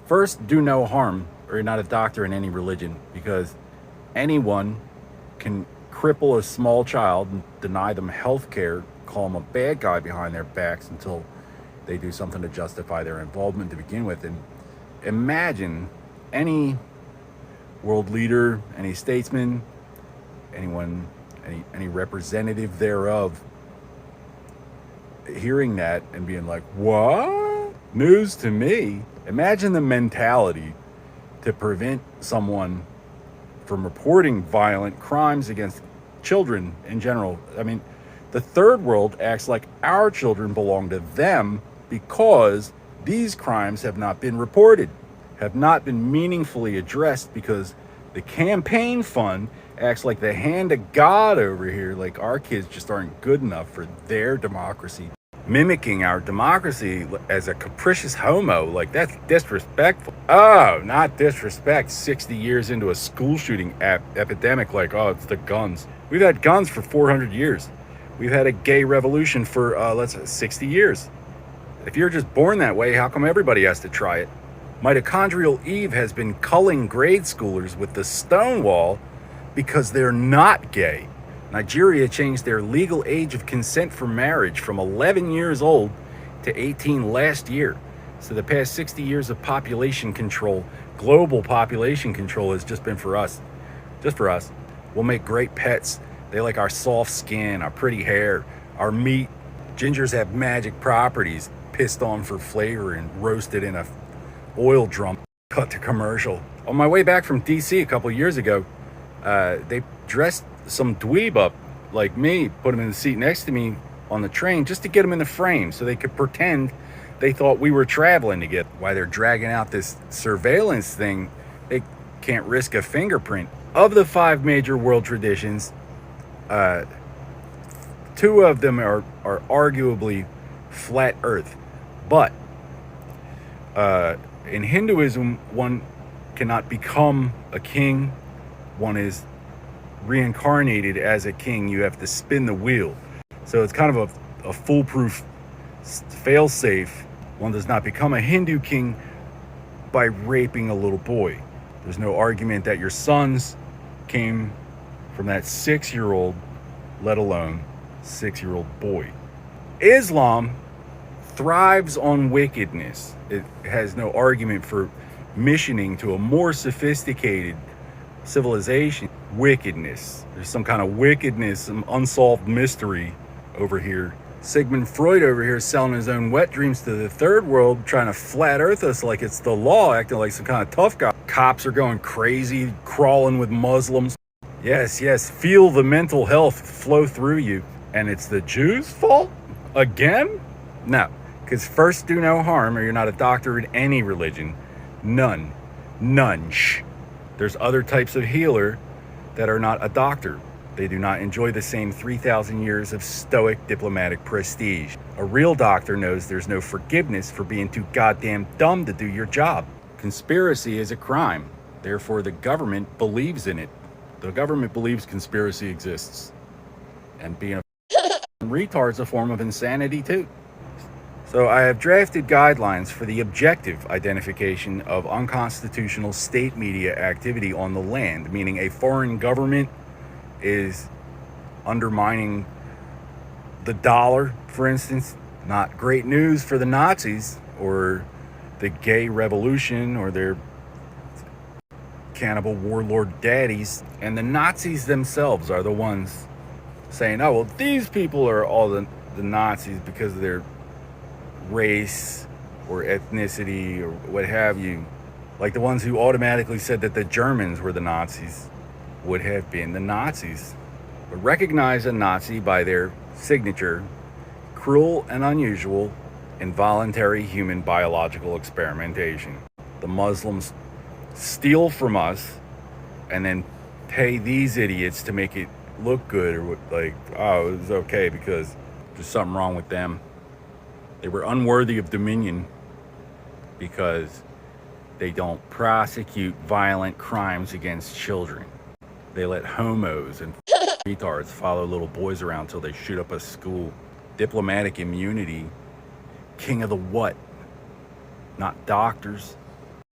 First, do no harm, or you're not a doctor in any religion, because anyone can cripple a small child and deny them health care, call them a bad guy behind their backs until they do something to justify their involvement to begin with. And imagine any world leader, any statesman, anyone, any representative thereof hearing that and being like, what? News to me? Imagine the mentality to prevent someone from reporting violent crimes against children in general. I mean, the third world acts like our children belong to them because these crimes have not been reported, have not been meaningfully addressed, because the campaign fund acts like the hand of God over here, like our kids just aren't good enough for their democracy. Mimicking our democracy as a capricious homo, like that's disrespectful. Oh, not disrespect. 60 years into a school shooting epidemic, like, oh, it's the guns. We've had guns for 400 years. We've had a gay revolution for, 60 years. If you're just born that way, how come everybody has to try it? Mitochondrial Eve has been culling grade schoolers with the Stonewall because they're not gay. Nigeria changed their legal age of consent for marriage from 11 years old to 18 last year. So the past 60 years of population control, global population control, has just been for us. Just for us. We'll make great pets. They like our soft skin, our pretty hair, our meat. Gingers have magic properties, pissed on for flavor and roasted in a oil drum, cut to commercial. On my way back from DC a couple years ago, they dressed some dweeb up like me, put him in the seat next to me on the train just to get him in the frame so they could pretend they thought we were traveling together. While they're dragging out this surveillance thing, they can't risk a fingerprint. Of the 5 major world traditions, 2 of them are arguably flat earth. But in Hinduism, one cannot become a king. One is reincarnated as a king. You have to spin the wheel. So it's kind of a foolproof fail-safe. One does not become a Hindu king by raping a little boy. There's no argument that your sons came from that 6-year-old, let alone 6-year-old boy. Islam thrives on wickedness. It has no argument for missioning to a more sophisticated civilization. Wickedness. There's some kind of wickedness, some unsolved mystery over here. Sigmund Freud over here selling his own wet dreams to the third world, trying to flat earth us like it's the law, acting like some kind of tough guy. Cops are going crazy, crawling with Muslims. Yes, feel the mental health flow through you. And it's the Jews' fault? Again? No, because first do no harm, or you're not a doctor in any religion. None. Shh. There's other types of healer that are not a doctor. They do not enjoy the same 3,000 years of stoic diplomatic prestige. A real doctor knows there's no forgiveness for being too goddamn dumb to do your job. Conspiracy is a crime. Therefore, the government believes in it. The government believes conspiracy exists. And being a retard's a form of insanity too. So I have drafted guidelines for the objective identification of unconstitutional state media activity on the land, meaning a foreign government is undermining the dollar, for instance. Not great news for the Nazis or the gay revolution or their cannibal warlord daddies. And the Nazis themselves are the ones saying, oh, well, these people are all the Nazis because of their race or ethnicity or what have you. Like the ones who automatically said that the Germans were the Nazis would have been the Nazis. But recognize a Nazi by their signature: cruel and unusual, involuntary human biological experimentation. The Muslims steal from us and then pay these idiots to make it look good, or like, oh, it was okay because there's something wrong with them. They were unworthy of dominion because they don't prosecute violent crimes against children. They let homos and retards follow little boys around till they shoot up a school. Diplomatic immunity. King of the what? Not doctors.